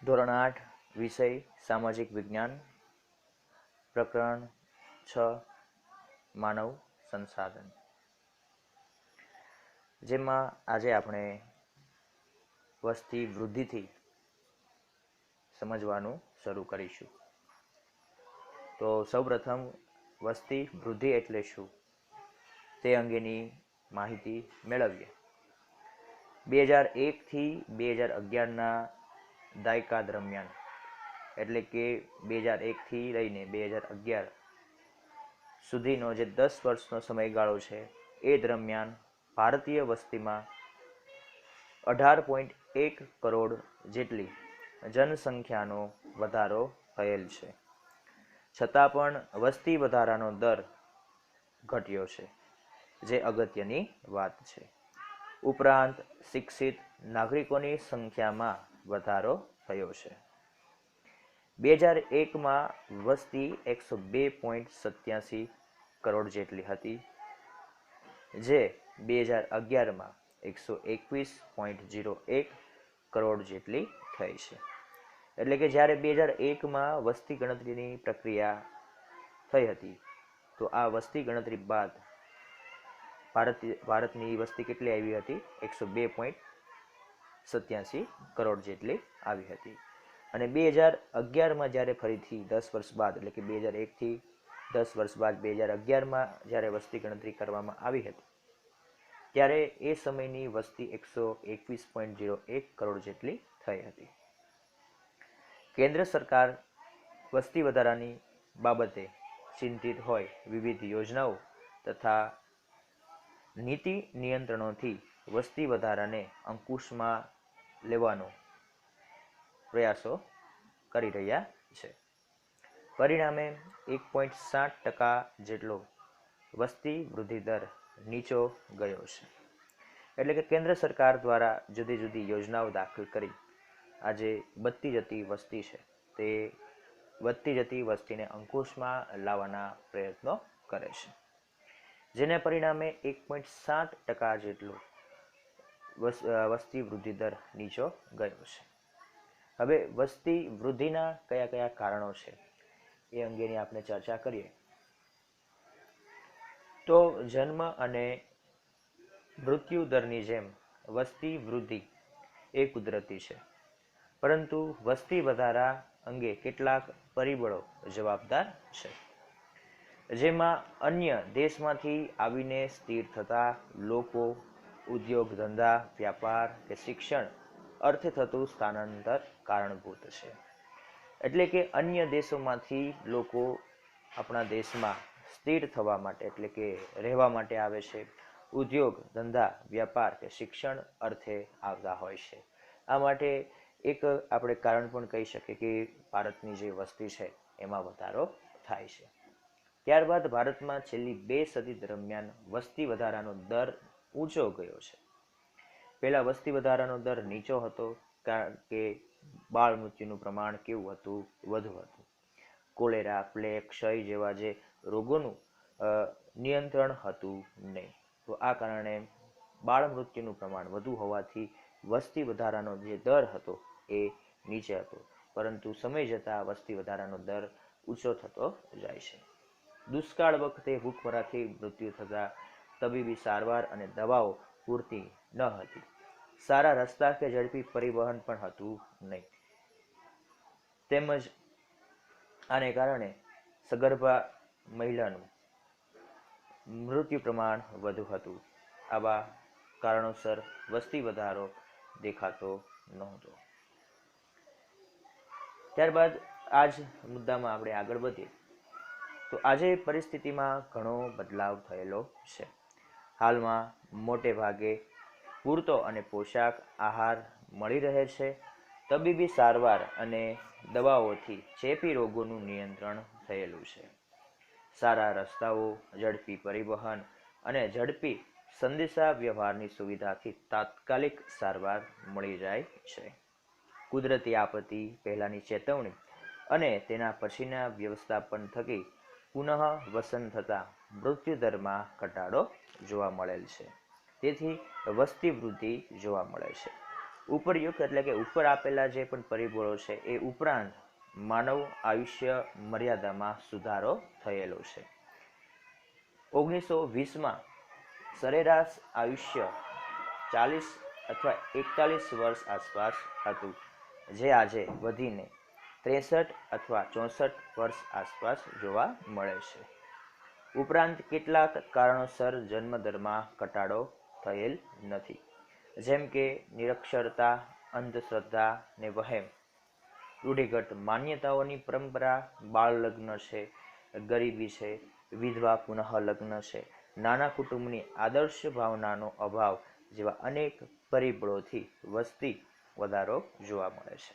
ધોરણ 8 વિષય સામાજિક વિજ્ઞાન પ્રકરણ 6 માનવ સંસાધન, જેમાં આજે આપણે વસ્તી વૃદ્ધિથી સમજવાનું શરૂ કરીશું. તો સૌપ્રથમ વસ્તી વૃદ્ધિ એટલે શું તે અંગેની માહિતી મેળવીએ. 2001 થી 2011ના દાયકા દરમિયાન, એટલે કે 2001 થી લઈને 2011 સુધીનો જે 10 વર્ષનો સમયગાળો છે, એ દરમિયાન ભારતીય વસ્તીમાં 18.1 કરોડ જેટલી જનસંખ્યાનો વધારો થયેલ છે. છતાં પણ વસ્તી વધારાનો દર ઘટ્યો છે, જે અગત્યની વાત છે. ઉપરાંત શિક્ષિત નાગરિકોની સંખ્યામાં વધારો થયો છે. 2001માં વસ્તી 102.87 કરોડ જેટલી હતી, જે 2011માં 121.01 કરોડ જેટલી થઈ છે. એટલે કે જ્યારે 2001માં વસ્તી ગણતરીની પ્રક્રિયા થઈ હતી, તો આ વસ્તી ગણતરી બાદ ભારતની વસ્તી કેટલી આવી હતી? 102.87 કરોડ જેટલી આવી હતી. અને 2011માં જ્યારે ફરીથી 10 વર્ષ બાદ, એટલે કે 2001 થી 10 વર્ષ બાદ 2011માં જ્યારે વસ્તી ગણતરી કરવામાં આવી હતી, ત્યારે એ સમયની વસ્તી 121.01 કરોડ જેટલી થઈ હતી. કેન્દ્ર સરકાર વસ્તી વધારાની બાબતે ચિંતિત હોય વિવિધ યોજનાઓ તથા નીતિ નિયંત્રણોથી વસ્તી વધારાને અંકુશમાં લેવાનો પ્રયાસો કરી રહ્યા છે. પરિણામે 1.7% જેટલો વસ્તી વૃદ્ધિ દર નીચો ગયો છે. એટલે કે કેન્દ્ર સરકાર દ્વારા જુદી જુદી યોજનાઓ દાખલ કરી આજે વધતી જતી વસ્તી છે, તે વધતી જતી વસ્તીને અંકુશમાં લાવવાના પ્રયત્નો કરે છે, જેને પરિણામે 1.7% જેટલો વસ્તી વૃદ્ધિ દર નીચો ગયો છે. હવે વસ્તી વૃદ્ધિના કયા કયા કારણો છે એ અંગેની આપણે ચર્ચા કરીએ. તો જન્મ અને મૃત્યુ દરની જેમ વસ્તી વૃદ્ધિ એ કુદરતી છે, પરંતુ વસ્તી વધારા અંગે કેટલાક પરિબળો જવાબદાર છે, જેમાં અન્ય દેશમાંથી આવીને સ્થિર થતા લોકો, ઉદ્યોગ ધંધા, વ્યાપાર કે શિક્ષણ અર્થે થતું સ્થાનાંતર કારણભૂત છે. એટલે કે અન્ય દેશોમાંથી લોકો આપણા દેશમાં સ્થિર થવા માટે, એટલે કે રહેવા માટે આવે છે. ઉદ્યોગ ધંધા, વ્યાપાર કે શિક્ષણ અર્થે આવતા હોય છે. આ માટે એક આપણે કારણ પણ કહી શકીએ કે ભારતની જે વસ્તી છે એમાં વધારો થાય છે. ત્યારબાદ ભારતમાં છેલ્લી 2 સદી દરમિયાન વસ્તી વધારાનો દર ઊંચો ગયો છે. પહેલા વસ્તી વધારાનો દર નીચો હતો, કારણ કે બાળ મૃત્યુનું પ્રમાણ કેવું હતું? વધુ હતું. કોલેરા, પ્લેગ, ક્ષય જેવા જે રોગોનું નિયંત્રણ હતું નહીં. તો આ કારણે બાળ મૃત્યુનું પ્રમાણ વધુ હોવાથી વસ્તી વધારાનો જે દર હતો એ નીચે હતો, પરંતુ સમય જતાં વસ્તી વધારાનો દર ઊંચો થતો જાય છે. દુષ્કાળ વખતે ભૂખમરાથી મૃત્યુ થતા તબીબી સારવાર અને દવાઓ પૂરતી ન હતી. સારા રસ્તા કે ઝડપી પરિવહન પણ હતું નહીં. તેમજ આને કારણે સગર્ભા મહિલાનું મૃત્યુ પ્રમાણ વધુ હતું. આવા કારણોસર વસ્તી વધારો દેખાતો નહોતો. ત્યારબાદ આ જ મુદ્દામાં આપણે આગળ વધીએ તો આજે પરિસ્થિતિમાં ઘણો બદલાવ થયેલો છે. હાલમાં મોટે ભાગે પૂરતો અને પોષક આહાર મળી રહે છે. તબીબી સારવાર અને દવાઓથી ચેપી રોગોનું નિયંત્રણ થયેલું છે. સારા રસ્તાઓ, ઝડપી પરિવહન અને ઝડપી સંદેશા વ્યવહારની સુવિધાથી તાત્કાલિક સારવાર મળી જાય છે. કુદરતી આપત્તિ પહેલાની ચેતવણી અને તેના પછીના વ્યવસ્થાપન થકી પુનઃ વસન થતા મૃત્યુદરમાં ઘટાડો જોવા મળેલ છે. તેથી વસ્તી વૃદ્ધિ જોવા મળે છે. ઉપરયુક્ત એટલે કે ઉપર આપેલા જે પણ પરિબળો છે એ ઉપરાંત માનવ આયુષ્ય મર્યાદામાં સુધારો થયેલો છે. 1920માં સરેરાશ આયુષ્ય 40 અથવા 41 વર્ષ આસપાસ હતું, જે આજે વધીને 63 અથવા 64 વર્ષ આસપાસ જોવા મળે છે. ઉપરાંત કેટલાક કારણોસર જન્મદરમાં ઘટાડો થયેલ નથી, જેમ કે નિરક્ષરતા, અંધશ્રદ્ધા ને વહેમ, રૂઢિગત માન્યતાઓની પરંપરા, બાળ લગ્ન છે, ગરીબી છે, વિધવા પુનઃ લગ્ન છે, નાના કુટુંબની આદર્શ ભાવનાનો અભાવ જેવા અનેક પરિબળોથી વસ્તી વધારો જોવા મળે છે.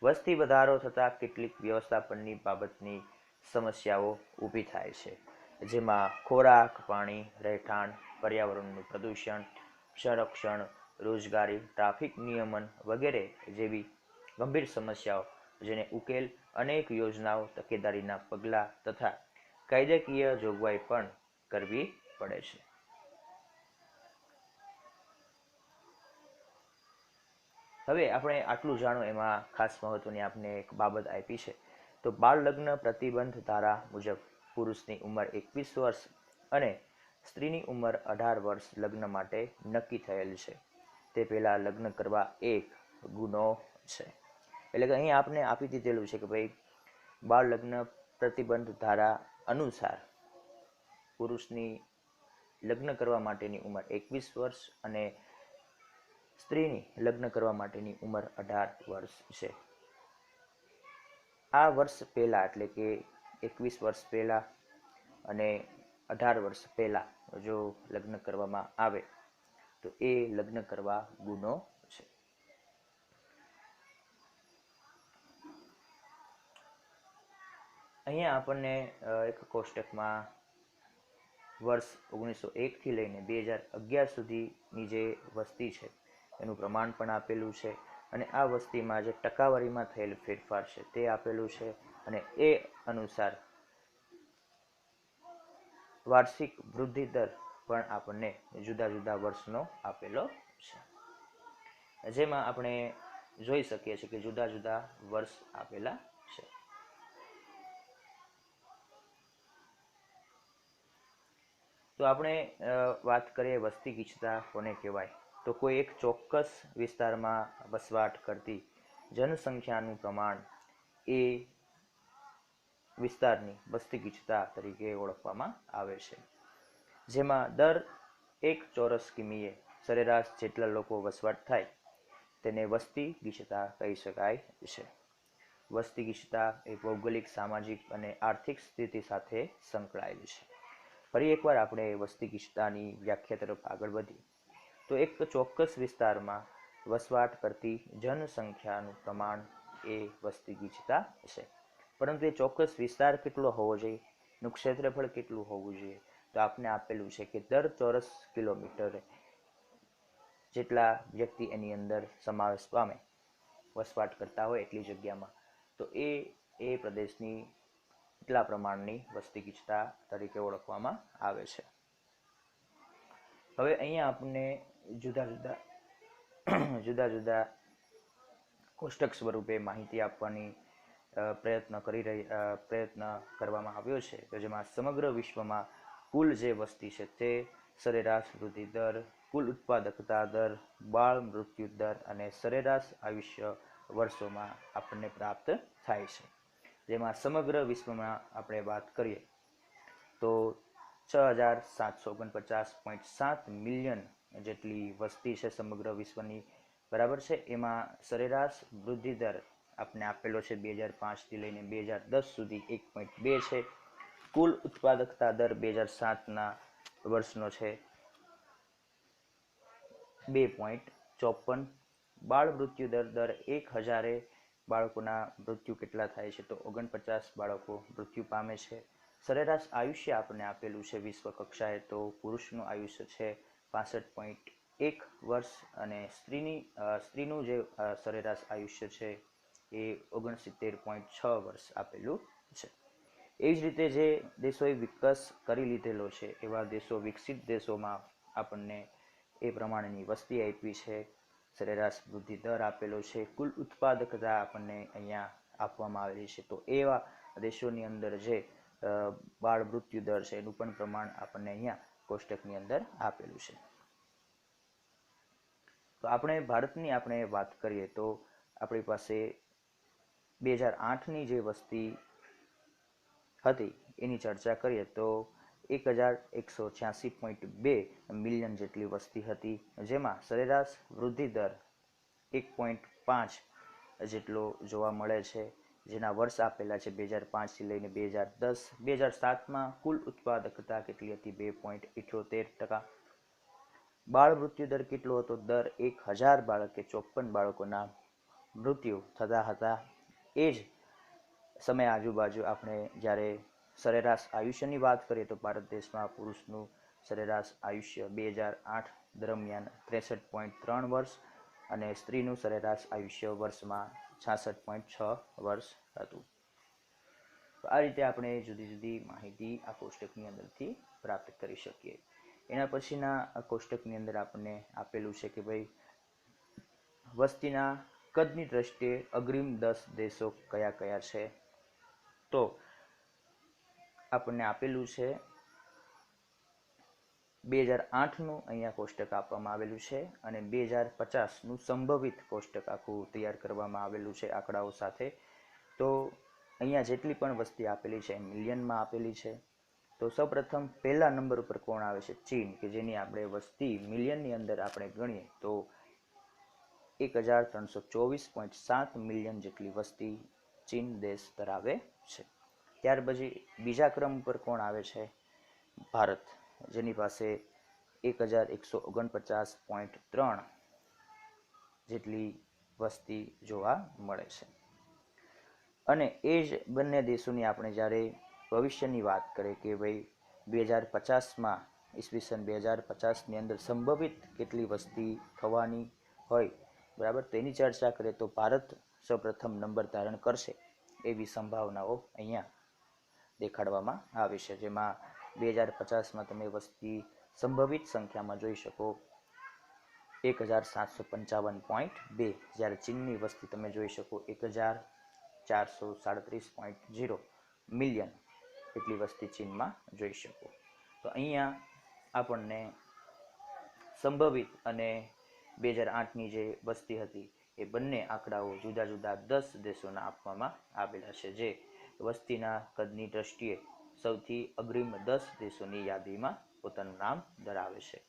વસ્તી વધારો થતાં કેટલીક વ્યવસ્થાપનની બાબતની સમસ્યાઓ ઊભી થાય છે, જેમાં ખોરાક, પાણી, રહેઠાણ, પર્યાવરણનું પ્રદૂષણ, સંરક્ષણ, રોજગારી, ટ્રાફિક નિયમન વગેરે જેવી ગંભીર સમસ્યાઓ, જેને ઉકેલ અનેક યોજનાઓ, તકેદારીના પગલાં તથા કાયદાકીય જોગવાઈ પણ કરવી પડે છે. હવે આપણે આટલું જાણો એમાં ખાસ મહત્વની આપણે એક બાબત આપી છે. તો બાળ લગ્ન પ્રતિબંધ ધારા મુજબ પુરુષની ઉંમર 21 વર્ષ અને સ્ત્રીની ઉંમર 18 વર્ષ લગ્ન માટે નક્કી થયેલ છે. તે પહેલાં લગ્ન કરવા એક ગુનો છે. એટલે કે અહીં આપણે આપી દીધેલું છે કે ભાઈ બાળ લગ્ન પ્રતિબંધ ધારા અનુસાર પુરુષની લગ્ન કરવા માટેની ઉંમર 21 વર્ષ અને સ્ત્રીની લગ્ન કરવા માટેની ઉંમર 18 વર્ષ છે. આ વર્ષ પહેલાં એટલે કે 21 વર્ષ પહેલાં અને 18 વર્ષ પહેલાં જો લગ્ન કરવામાં આવે તો એ લગ્ન કરવા ગુનો છે. અહીંયા આપણને એક કોષ્ટકમાં વર્ષ 1901 થી લઈને 2011 સુધીની જે વસ્તી છે એનું પ્રમાણ પણ આપેલું છે, અને આ વસ્તીમાં જે ટકાવારીમાં થયેલ ફેરફાર છે તે આપેલું છે, અને એ અનુસાર વાર્ષિક વૃદ્ધિ દર પણ આપણને જુદા જુદા વર્ષનો આપેલો છે, જેમાં આપણે જોઈ શકીએ છીએ કે જુદા જુદા વર્ષ આપેલા છે. તો આપણે વાત કરીએ વસ્તી ગીચતા કોને કહેવાય, તો કોઈ એક ચોક્કસ વિસ્તારમાં વસવાટ કરતી જનસંખ્યાનું પ્રમાણ એ વિસ્તારની વસ્તી ગીચતા તરીકે ઓળખવામાં આવે છે, જેમાં દર 1 ચોરસ કિમીએ સરેરાશ જેટલા લોકો વસવાટ થાય તેને વસ્તી ગીચતા કહી શકાય છે. વસ્તી ગીચતા એ ભૌગોલિક, સામાજિક અને આર્થિક સ્થિતિ સાથે સંકળાયેલ છે. ફરી એકવાર આપણે વસ્તી ગીચતાની વ્યાખ્યા તરફ આગળ વધીએ તો એક ચોક્કસ વિસ્તારમાં વસવાટ કરતી જનસંખ્યાનું પ્રમાણ એ વસ્તી ગીચતા છે. પરંતુ એ ચોક્કસ વિસ્તાર કેટલો હોવો જોઈએ, એનું ક્ષેત્રફળ કેટલું હોવું જોઈએ, તો આપને આપેલું છે કે દર ચોરસ કિલોમીટરે જેટલા વ્યક્તિ એની અંદર સમાવેશ પામે, વસવાટ કરતા હોય એટલી જગ્યામાં, તો એ પ્રદેશની એટલા પ્રમાણની વસ્તી ગીચતા તરીકે ઓળખવામાં આવે છે. હવે અહીંયા આપણને જુદા જુદા કોષ્ટક સ્વરૂપે માહિતી આપવાની પ્રયત્ન કરવામાં આવ્યો છે, તો જેમાં સમગ્ર વિશ્વમાં કુલ જે વસ્તી છે તે સરેરાશ વૃદ્ધિ દર, કુલ ઉત્પાદકતા દર, બાળ મૃત્યુ દર અને સરેરાશ આયુષ્ય વર્ષોમાં આપણને પ્રાપ્ત થાય છે. જેમાં સમગ્ર વિશ્વમાં આપણે વાત કરીએ તો 6749.7 મિલિયન જેટલી વસ્તી છે સમગ્ર વિશ્વની, બરાબર છે. એમાં સરેરાશ વૃદ્ધિ દર આપણે આપેલો છે 2005 થી લઈને 2010 સુધી 1.2 છે. કુલ ઉત્પાદકતા દર 2007ના વર્ષનો છે 2.54. બાળ મૃત્યુ દર 1000 બાળકોના મૃત્યુ કેટલા થાય છે, તો 49 બાળકો મૃત્યુ પામે છે. સરેરાશ આયુષ્ય આપણને આપેલું છે વિશ્વ કક્ષાએ, તો પુરુષનું આયુષ્ય છે 65.1 વર્ષ અને સ્ત્રીનું જે સરેરાશ આયુષ્ય છે એ 69.6 વર્ષ આપેલું છે. એ જ રીતે જે દેશોએ વિકાસ કરી લીધેલો છે એવા દેશો, વિકસિત દેશોમાં આપણને એ પ્રમાણેની વસ્તી આપી છે, સરેરાશ વૃદ્ધિ દર આપેલો છે, કુલ ઉત્પાદકતા આપણને અહીંયા આપવામાં આવેલી છે. તો એવા દેશોની અંદર જે બાળ મૃત્યુ દર છે એનું પણ પ્રમાણ આપણને અહીંયા કોષ્ટકની અંદર આપેલું છે. તો આપણે ભારતની આપણે વાત કરીએ તો આપણી પાસે 2008ની જે વસ્તી હતી એની ચર્ચા કરીએ તો 1186.2 મિલિયન જેટલી વસ્તી હતી, જેમાં સરેરાશ વૃદ્ધિ દર 1.5 જેટલો જોવા મળે છે, જેના વર્ષ આપેલા છે 2005થી લઈને 2010. 2007માં કુલ ઉત્પાદકતા કેટલી હતી? 2.78%. બાળ મૃત્યુ દર કેટલો હતો? દર 1000 બાળકે 54 બાળકોના મૃત્યુ થતા હતા. એ જ સમય આજુબાજુ આપણે જ્યારે સરેરાશ આયુષ્યની વાત કરીએ તો ભારત દેશમાં પુરુષનું સરેરાશ આયુષ્ય 2008 દરમિયાન 63.3 વર્ષ અને સ્ત્રીનું સરેરાશ આયુષ્ય વર્ષમાં 66.6 વર્ષ હતું. તો આ રીતે આપણે જુદી જુદી માહિતી આ કોષ્ટકની અંદરથી પ્રાપ્ત કરી શકીએ. એના પછીના કોષ્ટકની અંદર આપણને આપેલું છે કે ભાઈ વસ્તીના કદની દ્રષ્ટિએ અગ્રીમ 10 દેશો કયા કયા છે. તો આપણને આપેલું છે 2008નું અહીંયા કોષ્ટક આપવામાં આવેલું છે અને 2050નું સંભવિત કોષ્ટક આખું તૈયાર કરવામાં આવેલું છે આંકડાઓ સાથે. તો અહીંયા જેટલી પણ વસ્તી આપેલી છે મિલિયનમાં આપેલી છે. તો સૌપ્રથમ પહેલા નંબર ઉપર કોણ આવે છે? ચીન, કે જેની આપણે વસ્તી મિલિયનની અંદર આપણે ગણીએ તો 1324.7 મિલિયન જેટલી વસ્તી ચીન દેશ ધરાવે છે. ત્યાર પછી બીજા ક્રમ ઉપર કોણ આવે છે? ભારત, જેની પાસે 1149.3 જેટલી વસ્તી જોવા મળે છે. અને એ જ બંને દેશોની આપણે જ્યારે ભવિષ્યની વાત કરીએ કે ભાઈ 2050માં ઈસવીસન 2050ની અંદર સંભવિત કેટલી વસ્તી થવાની હોય, બરાબર, તેની ચર્ચા કરીએ તો ભારત સૌપ્રથમ નંબર ધારણ કરશે એવી સંભાવનાઓ અહીંયા દેખાડવામાં આવે છે. જેમાં 2050માં તમે વસ્તી સંભવિત સંખ્યામાં જોઈ શકો 1755.2, જ્યારે ચીનની વસ્તી તમે જોઈ શકો 1437.0 મિલિયન એટલી વસ્તી ચીનમાં જોઈ શકો. તો અહીંયા આપણને સંભવિત અને 2008ની જે વસ્તી હતી એ બંને આંકડાઓ જુદા જુદા 10 દેશોના આપવામાં આવેલા છે, જે વસ્તીના કદની દ્રષ્ટિએ સૌથી અગ્રીમ 10 દેશોની યાદીમાં પોતાનું નામ ધરાવે છે.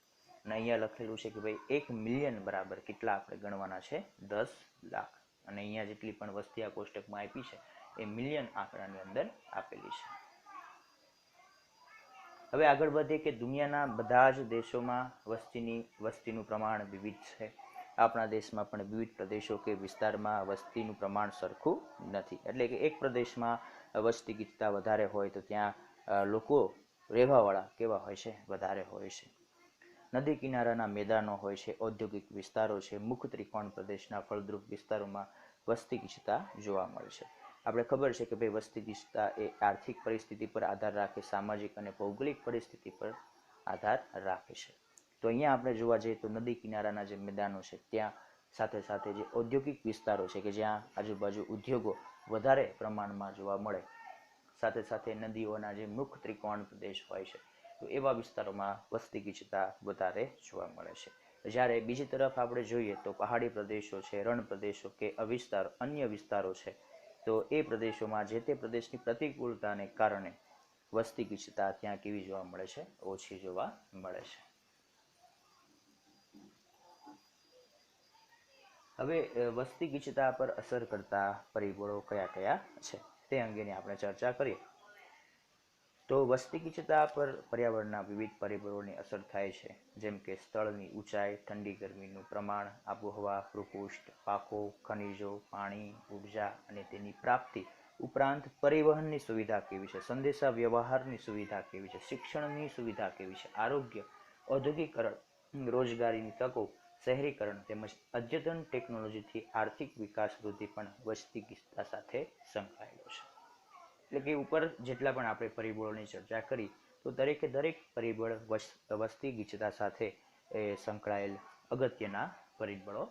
અને અહીંયા લખેલું છે કે ભાઈ 1 મિલિયન બરાબર કેટલા આપણે ગણવાના છે? 10 લાખ. અને અહીંયા જેટલી પણ વસ્તી આ કોષ્ટકમાં આપી છે એ મિલિયન આંકડાની અંદર આપેલી છે. હવે આગળ વધીએ કે દુનિયાના બધા જ દેશોમાં વસ્તીનું પ્રમાણ વિવિધ છે. આપણા દેશમાં પણ વિવિધ પ્રદેશો કે વિસ્તારમાં વસ્તીનું પ્રમાણ સરખું નથી. એટલે કે એક પ્રદેશમાં વસ્તી ગીચતા વધારે હોય તો ત્યાં લોકો રહેવાવાળા કેવા હોય છે? વધારે હોય છે. નદી કિનારાના મેદાનો હોય છે, ઔદ્યોગિક વિસ્તારો છે, મુખ ત્રિકોણ પ્રદેશના ફળદ્રુપ વિસ્તારોમાં વસ્તી ગીચતા જોવા મળે છે. આપણે ખબર છે કે ભાઈ વસ્તી ગીચતા એ આર્થિક પરિસ્થિતિ પર આધાર રાખે, સામાજિક અને ભૌગોલિક પરિસ્થિતિ પર આધાર રાખે છે. તો અહીંયા આપણે જોવા જઈએ તો નદી કિનારાના જે મેદાનો છે ત્યાં સાથે સાથે જે ઔદ્યોગિક વિસ્તારો છે કે જ્યાં આજુબાજુ ઉદ્યોગો વધારે પ્રમાણમાં જોવા મળે, સાથે સાથે નદીઓના જે મુખ ત્રિકોણ પ્રદેશ હોય છે તો એવા વિસ્તારોમાં વસ્તી ગીચતા વધારે જોવા મળે છે. જ્યારે બીજી તરફ આપણે જોઈએ તો પહાડી પ્રદેશો છે, રણ પ્રદેશો કે અન્ય વિસ્તારો છે, તો એ પ્રદેશોમાં જે તે પ્રદેશની પ્રતિકૂળતાને કારણે વસ્તી ગીચતા ત્યાં કેવી જોવા મળે છે? ઓછી જોવા મળે છે. હવે વસ્તી ગીચતા પર અસર કરતા પરિબળો કયા કયા છે તે અંગેની આપણે ચર્ચા કરીએ તો વસ્તી ગીચતા પર પર્યાવરણના વિવિધ પરિબળોની અસર થાય છે, જેમ કે સ્થળની ઊંચાઈ, ઠંડી ગરમીનું પ્રમાણ, આબોહવા, ભૂપૃષ્ઠ, પાકો, ખનિજો, પાણી, ઉર્જા અને તેની પ્રાપ્તિ ઉપરાંત પરિવહનની સુવિધા કેવી છે, સંદેશા વ્યવહારની સુવિધા કેવી છે, શિક્ષણની સુવિધા કેવી છે, આરોગ્ય, ઔદ્યોગિકરણ, રોજગારીની તકો, શહેરીકરણ તેમજ અદ્યતન ટેકનોલોજીથી આર્થિક વિકાસ વૃદ્ધિ પણ વસ્તી ગીચતા સાથે સંકળાયેલો છે. એટલે કે ઉપર જેટલા પણ આપણે પરિબળોની ચર્ચા કરી તો દરેકે દરેક પરિબળ વસ્તી ગીચતા સાથે સંકળાયેલ અગત્યના પરિબળો